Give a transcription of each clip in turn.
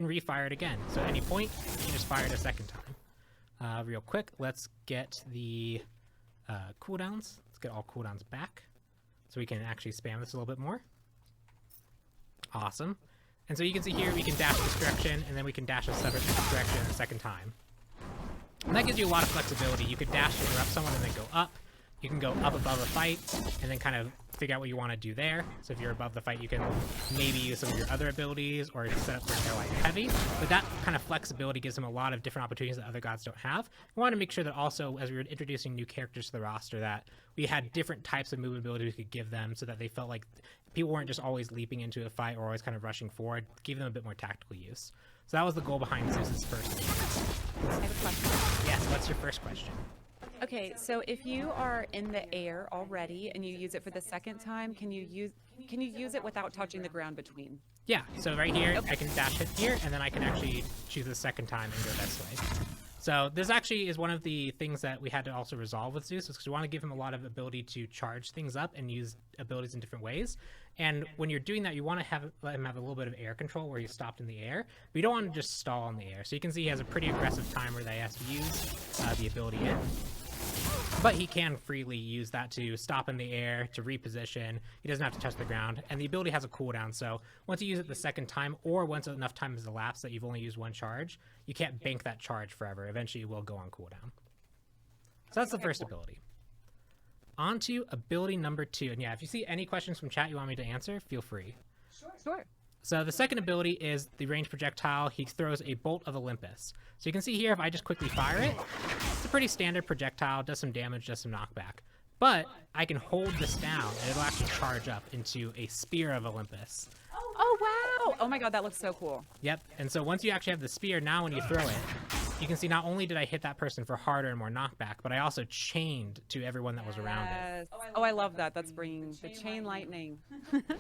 and refire it again. So at any point, you can just fire it a second time. Real quick, let's get the cooldowns. Let's get all cooldowns back so we can actually spam this a little bit more. Awesome. And so you can see here, we can dash this direction, and then we can dash a separate direction a second time. And that gives you a lot of flexibility. You could dash to interrupt someone and then go up. You can go up above a fight and then kind of figure out what you want to do there. So if you're above the fight, you can maybe use some of your other abilities or set up for airlight heavy. But that kind of flexibility gives them a lot of different opportunities that other gods don't have. We want to make sure that also, as we were introducing new characters to the roster, that we had different types of movement abilities we could give them so that they felt like people weren't just always leaping into a fight or always kind of rushing forward, give them a bit more tactical use. So that was the goal behind Zeus's first game. I have a question. Yes, what's your first question? Okay, so if you are in the air already and you use it for the second time, can you use it without touching the ground between? Yeah, so right here, okay. I can dash hit here, and then I can actually choose the second time and go this way. So this actually is one of the things that we had to also resolve with Zeus, because we want to give him a lot of ability to charge things up and use abilities in different ways. And when you're doing that, you want to let him have a little bit of air control where he's stopped in the air. But you don't want to just stall in the air. So you can see he has a pretty aggressive timer that he has to use the ability in. But he can freely use that to stop in the air, to reposition. He doesn't have to touch the ground. And the ability has a cooldown, so once you use it the second time, or once enough time has elapsed that you've only used one charge, you can't bank that charge forever. Eventually, it will go on cooldown. So that's the first ability. On to ability number 2. And yeah, if you see any questions from chat you want me to answer, feel free. Sure. So the second ability is the ranged projectile. He throws a bolt of Olympus. So you can see here, if I just quickly fire it, it's a pretty standard projectile, does some damage, does some knockback. But I can hold this down, and it'll actually charge up into a spear of Olympus. Oh, wow! Oh my god, that looks so cool. Yep, and so once you actually have the spear, now when you throw it, you can see not only did I hit that person for harder and more knockback, but I also chained to everyone that was around it. Oh, I love that. That's bringing the chain lightning.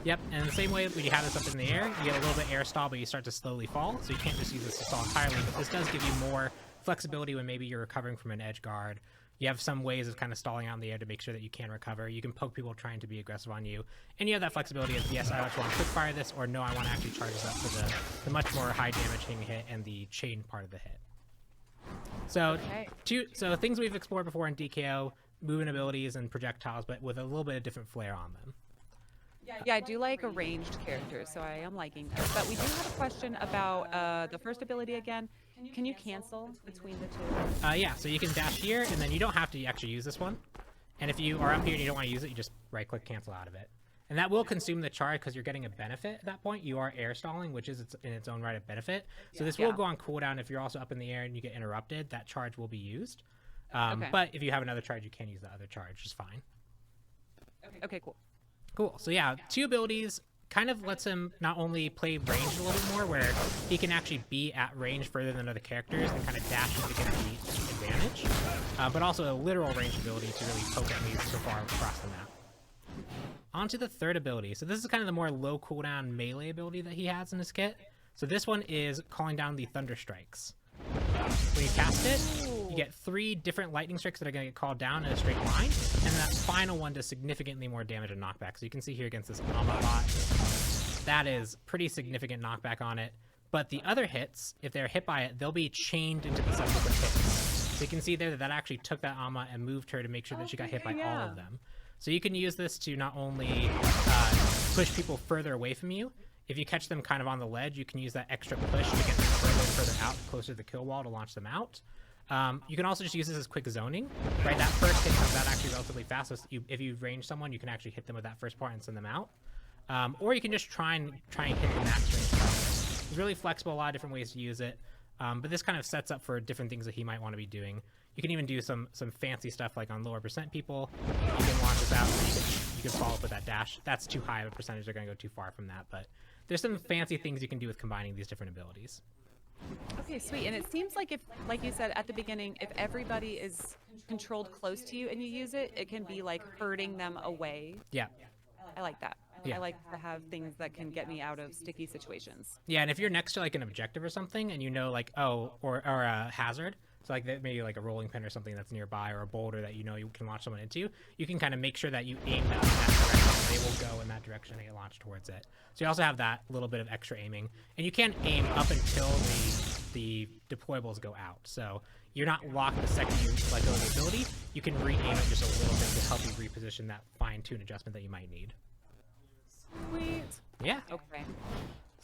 Yep, and the same way when you have this up in the air, you get a little bit air stall, but you start to slowly fall, so you can't just use this to stall entirely, but this does give you more flexibility when maybe you're recovering from an edge guard. You have some ways of kind of stalling out in the air to make sure that you can recover. You can poke people trying to be aggressive on you. And you have that flexibility of, yes, I just want to quick fire this, or no, I want to actually charge this up for the much more high damaging hit and the chain part of the hit. So, so things we've explored before in DKO, movement abilities and projectiles, but with a little bit of different flair on them. Yeah, I do like a ranged character, so I am liking this. But we do have a question about the first ability again. Can you cancel between the two? Yeah, so you can dash here, and then you don't have to actually use this one. And if you are up here and you don't want to use it, you just right-click cancel out of it. And that will consume the charge because you're getting a benefit at that point. You are air stalling, which is in its own right a benefit. So this will go on cooldown if you're also up in the air and you get interrupted. That charge will be used. But if you have another charge, you can use the other charge just fine. Okay, cool. Cool. So yeah, 2 abilities kind of lets him not only play range a little bit more, where he can actually be at range further than other characters and kind of dash to get the advantage, but also a literal range ability to really poke enemies so far across the map. On to the third ability. So this is kind of the more low cooldown melee ability that he has in his kit. So this one is calling down the Thunder Strikes. When you cast it, you get 3 different lightning strikes that are going to get called down in a straight line, and that final one does significantly more damage and knockback. So you can see here against this bot, that is pretty significant knockback on it. But the other hits, if they're hit by it, they'll be chained into the subsequent hits. So you can see there that that actually took that Amma and moved her to make sure that she got hit by all of them. So you can use this to not only push people further away from you. If you catch them kind of on the ledge, you can use that extra push to get them further and further out, closer to the kill wall to launch them out. You can also just use this as quick zoning, right? That first hit comes out actually relatively fast, so if you range someone, you can actually hit them with that first part and send them out. Or you can just try and hit the max range. It's really flexible, a lot of different ways to use it. But this kind of sets up for different things that he might want to be doing. You can even do some fancy stuff like on lower percent people. You can launch this out, and you can follow up with that dash. That's too high of a percentage, they're going to go too far from that, but there's some fancy things you can do with combining these different abilities. Okay, sweet. And it seems like if, like you said at the beginning, if everybody is controlled close to you and you use it, it can be like hurting them away. Yeah. I like that. Yeah. I like to have things that can get me out of sticky situations. Yeah, and if you're next to like an objective or something and you know like, oh, or a hazard, so like maybe like a rolling pin or something that's nearby, or a boulder that you know you can launch someone into, you can kind of make sure that you aim that in that direction they will go in that direction and get launched towards it. So you also have that little bit of extra aiming, and you can aim up until the deployables go out. So you're not locked the second you let go of the ability. You can re-aim it just a little bit to help you reposition that fine-tune adjustment that you might need. Sweet. Yeah. Okay.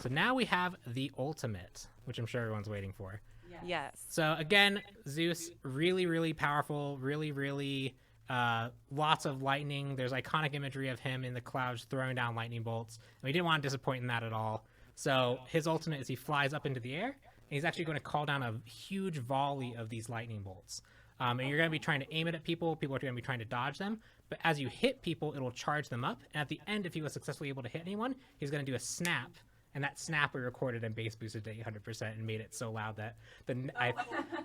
So now we have the ultimate, which I'm sure everyone's waiting for. Yes. So again, Zeus, really, really powerful, really, lots of lightning. There's iconic imagery of him in the clouds throwing down lightning bolts. And we didn't want to disappoint in that at all. So his ultimate is he flies up into the air, and he's actually going to call down a huge volley of these lightning bolts. And you're going to be trying to aim it at people. People are going to be trying to dodge them. But as you hit people, it'll charge them up. And at the end, if he was successfully able to hit anyone, he's going to do a snap. And that snap we recorded and bass boosted to 800% and made it so loud that I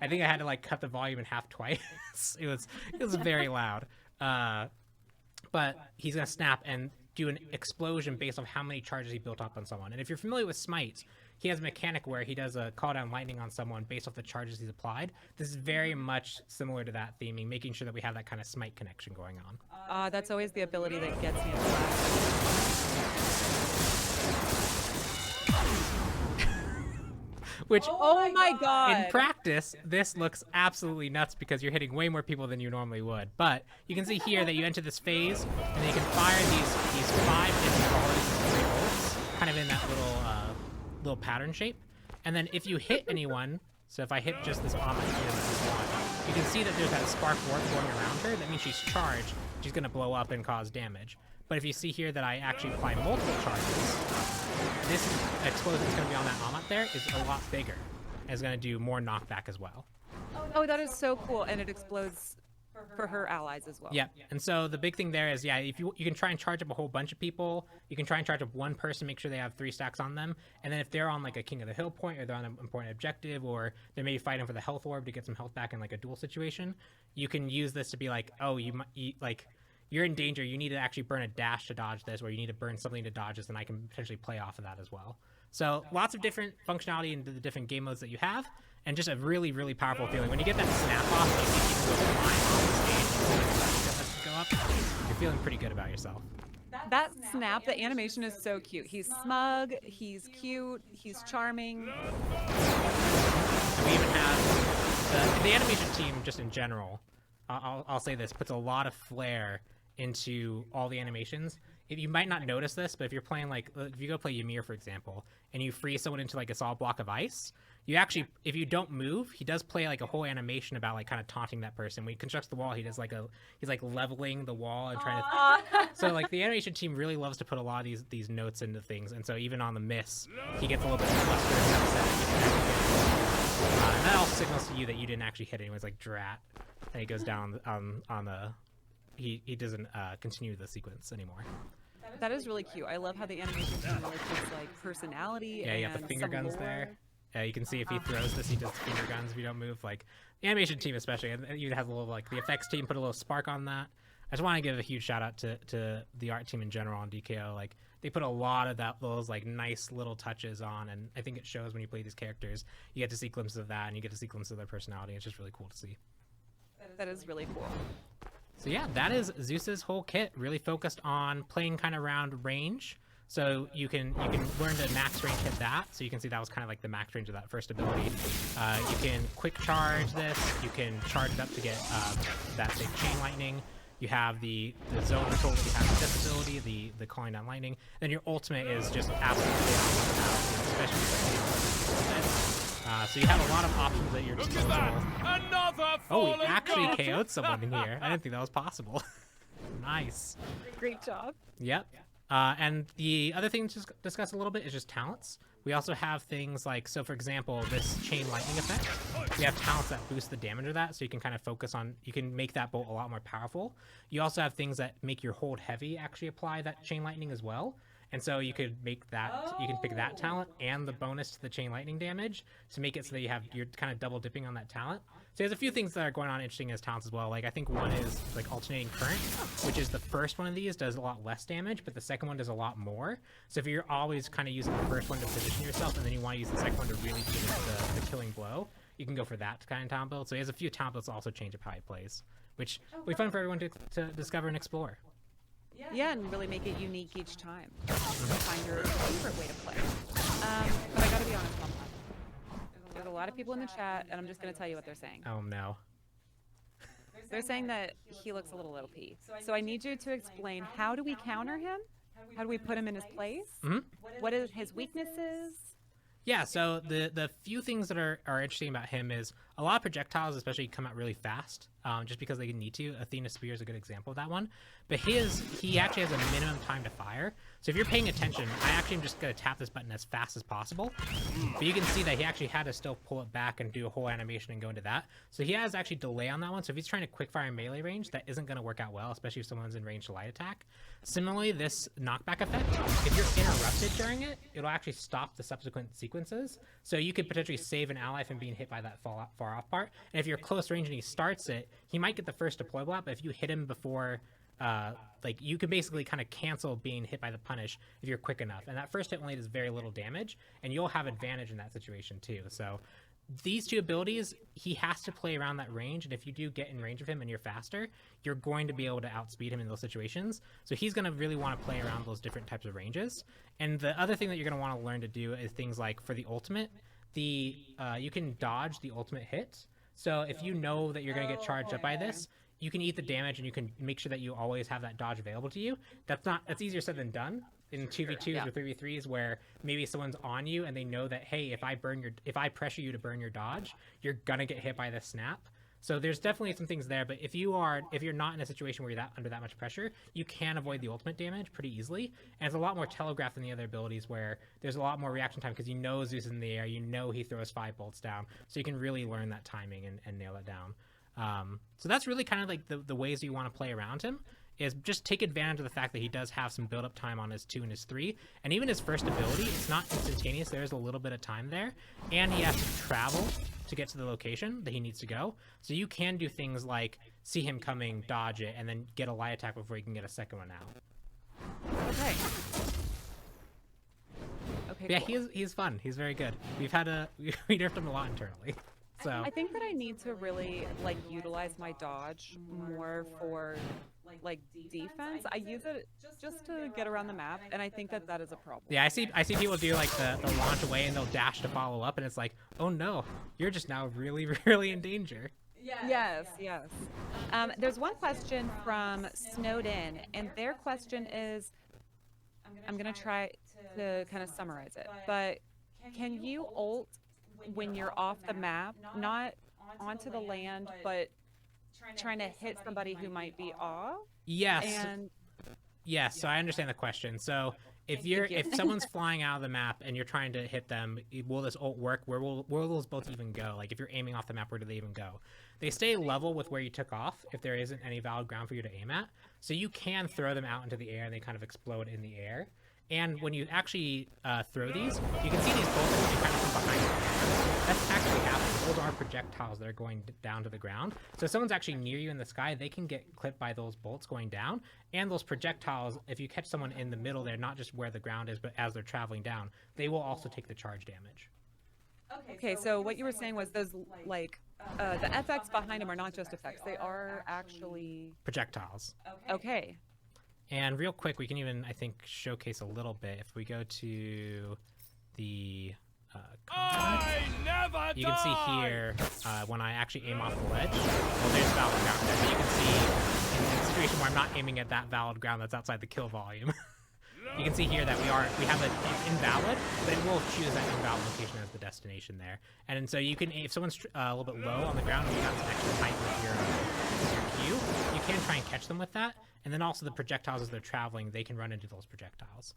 think I had to like cut the volume in half twice. It was very loud. But he's gonna snap and do an explosion based on how many charges he built up on someone. And if you're familiar with Smite, he has a mechanic where he does a call down lightning on someone based off the charges he's applied. This is very much similar to that theming, making sure that we have that kind of Smite connection going on. That's always the ability that gets me. Which, oh my god! In practice, this looks absolutely nuts because you're hitting way more people than you normally would. But you can see here that you enter this phase, and then you can fire these 5 bolts, kind of in that little pattern shape. And then if you hit anyone, so if I hit just this Amma here, this one, you can see that there's that spark warp going around her. That means she's charged. She's going to blow up and cause damage. But if you see here that I actually apply multiple charges, this explosion that's going to be on that Amat there is a lot bigger. And it's going to do more knockback as well. Oh, that is so cool. And it explodes for her allies as well. Yeah. And so the big thing there is, yeah, if you can try and charge up a whole bunch of people. You can try and charge up one person, make sure they have 3 stacks on them. And then if they're on like a King of the Hill point, or they're on an important objective, or they're maybe fighting for the health orb to get some health back in like a duel situation, you can use this to be like, oh, you're in danger, you need to actually burn a dash to dodge this, or you need to burn something to dodge this, and I can potentially play off of that as well. So lots of different functionality into the different game modes that you have, and just a really, really powerful feeling. When you get that snap off, and you see people go flying off the stage, go up, you're feeling pretty good about yourself. That snap, the animation is so cute. He's smug, he's cute, he's charming. And we even have the animation team, just in general, I'll say this, puts a lot of flair into all the animations. You might not notice this, but if you're playing, like, if you go play Ymir, for example, and you freeze someone into like a solid block of ice, you actually, if you don't move, he does play like a whole animation about like kind of taunting that person. When he constructs the wall, he's like leveling the wall and trying to. So like the animation team really loves to put a lot of these notes into things, and so even on the miss, he gets a little bit flustered and upset. And that also signals to you that you didn't actually hit anyone. It's like drat, and he goes down on the. He doesn't continue the sequence anymore. That is really cute. I love how the animation team really puts like personality. Yeah, you have the finger guns there. Yeah, you can see if he throws this, he does finger guns if you don't move. Like the animation team especially, and you have a little like the effects team put a little spark on that. I just want to give a huge shout out to the art team in general on DKO. Like they put a lot of those like nice little touches on, and I think it shows when you play these characters. You get to see glimpses of that, and you get to see glimpses of their personality. It's just really cool to see. That is really cool. So yeah, that is Zeus's whole kit, really focused on playing kind of around range. So you can learn to max range hit that. So you can see that was kind of like the max range of that first ability. You can quick charge this. You can charge it up to get that big chain lightning. You have the zone control that you have with this ability, the calling down lightning. Then your ultimate is just absolutely especially so you have a lot of options at your disposal. Oh, we actually KO'd someone in here. I didn't think that was possible. Nice. Great job. Yep. And the other thing to discuss a little bit is just talents. We also have things like, so for example, this chain lightning effect. We have talents that boost the damage of that, so you can kind of focus on, you can make that bolt a lot more powerful. You also have things that make your hold heavy actually apply that chain lightning as well. And so you could make that, you can pick that talent and the bonus to the chain lightning damage to make it so that you're kind of double dipping on that talent. So there's a few things that are going on interesting as talents as well. Like I think one is like alternating current, which is the first one of these does a lot less damage, but the second one does a lot more. So if you're always kind of using the first one to position yourself and then you want to use the second one to really finish the killing blow, you can go for that kind of talent build. So he has a few talent builds that also change up how he plays, which will be fun for everyone to discover and explore. Yeah, and really make it unique each time. Find your favorite way to play. But I gotta be honest on that. There's a lot of people in the chat, and I'm just gonna tell you what they're saying. Oh no. They're saying that he looks a little OP. So I need you to explain, how do we counter him? How do we put him in his place? What is his weaknesses? Yeah, so the few things that are interesting about him is a lot of projectiles especially come out really fast, just because they need to. Athena Spear is a good example of that one. But he actually has a minimum time to fire. So if you're paying attention, I actually am just going to tap this button as fast as possible. But you can see that he actually had to still pull it back and do a whole animation and go into that. So he has actually delay on that one. So if he's trying to quick fire in melee range, that isn't going to work out well, especially if someone's in range to light attack. Similarly, this knockback effect, if you're interrupted during it, it'll actually stop the subsequent sequences. So you could potentially save an ally from being hit by that far off part. And if you're close range and he starts it, he might get the first deployable out, but if you hit him before, like, you can basically kind of cancel being hit by the punish if you're quick enough. And that first hit only does very little damage, and you'll have advantage in that situation too. So these two abilities, he has to play around that range, and if you do get in range of him and you're faster, you're going to be able to outspeed him in those situations. So he's going to really want to play around those different types of ranges. And the other thing that you're going to want to learn to do is things like, for the ultimate, you can dodge the ultimate hit. So if you know that you're going to get charged up by this, you can eat the damage and you can make sure that you always have that dodge available to you. That's easier said than done in 2v2s or 3v3s, where maybe someone's on you and they know that, hey, if I pressure you to burn your dodge, you're gonna get hit by the snap. So there's definitely some things there, but if you're not in a situation where you're under that much pressure, you can avoid the ultimate damage pretty easily. And it's a lot more telegraphed than the other abilities, where there's a lot more reaction time because you know Zeus is in the air, you know he throws 5 bolts down, so you can really learn that timing and nail it down. So that's really kind of like the ways you want to play around him, is just take advantage of the fact that he does have some build-up time on his 2 and his 3, and even his first ability, it's not instantaneous. There's a little bit of time there, and he has to travel to get to the location that he needs to go. So you can do things like see him coming, dodge it, and then get a light attack before you can get a second one out. Okay. Okay. Yeah, cool. he's fun. He's very good. We nerfed him a lot internally. So I think that I need to really utilize my dodge more for defense. I use it just to get around the map, and I think that is a problem. yeah, I see people do like the launch away and they'll dash to follow up, and it's like, oh no, you're just now really, really in danger. Yes. There's one question from Snowed In, and their question is, I'm gonna try to kind of summarize it, but can you ult when you're off the map, not onto the land, but trying to hit somebody who might be off? Yes. And Yes, so I understand the question. So if someone's flying out of the map and you're trying to hit them, will this ult work? Where will those both even go? Like, if you're aiming off the map, where do they even go? They stay level with where you took off if there isn't any valid ground for you to aim at. So you can throw them out into the air and they kind of explode in the air. And when you actually throw these, you can see these bolts kind of from behind you. That's actually happening. Those are projectiles that are going down to the ground. So if someone's actually near you in the sky, they can get clipped by those bolts going down. And those projectiles, if you catch someone in the middle there, not just where the ground is, but as they're traveling down, they will also take the charge damage. Okay, so what you were saying was those, the effects behind them are not just effects. They are actually Projectiles. Okay. And real quick, we can even, I think, showcase a little bit. If we go to the you can see here when I actually aim off the ledge, well, there's valid ground there, but you can see in the situation where I'm not aiming at that valid ground that's outside the kill volume. You can see here that we have it's invalid, but it will choose that invalid location as the destination there. And so you can, if someone's a little bit low on the ground and you got some extra height with your Q, you can try and catch them with that. And then also the projectiles, as they're traveling, they can run into those projectiles.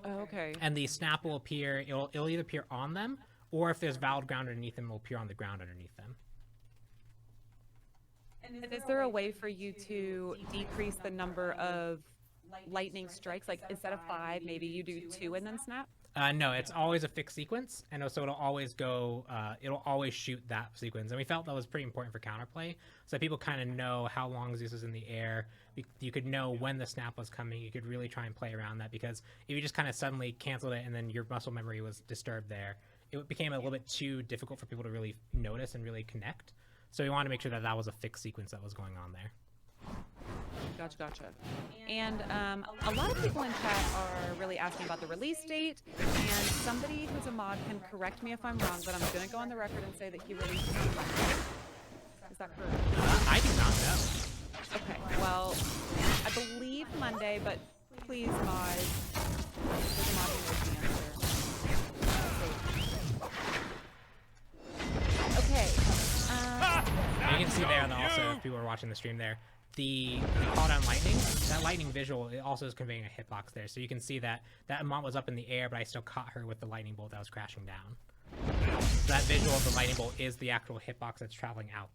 Okay. And the snap will appear, it'll either appear on them, or if there's valid ground underneath them, it'll appear on the ground underneath them. And is there a way for you to decrease the number of lightning strikes? Like, instead of 5, maybe you do 2 and then snap? No, it's always a fixed sequence, and so it'll always go, it'll always shoot that sequence. And we felt that was pretty important for counterplay, so that people kind of know how long Zeus is in the air. You could know when the snap was coming. You could really try and play around that, because if you just kind of suddenly canceled it and then your muscle memory was disturbed there, it became a little bit too difficult for people to really notice and really connect. So we wanted to make sure that that was a fixed sequence that was going on there. Gotcha. And a lot of people in chat are really asking about the release date, and somebody who's a mod can correct me if I'm wrong, but I'm going to go on the record and say that he released it on Monday. Is that correct? I do not know. Okay, well, I believe Monday, but please, mod, there's a mod who knows the answer. Okay. You can see there also, if people are watching the stream there, the call down lightning, that lightning visual, it also is conveying a hitbox there. So you can see that that Amont was up in the air, but I still caught her with the lightning bolt that was crashing down. So that visual of the lightning bolt is the actual hitbox that's traveling out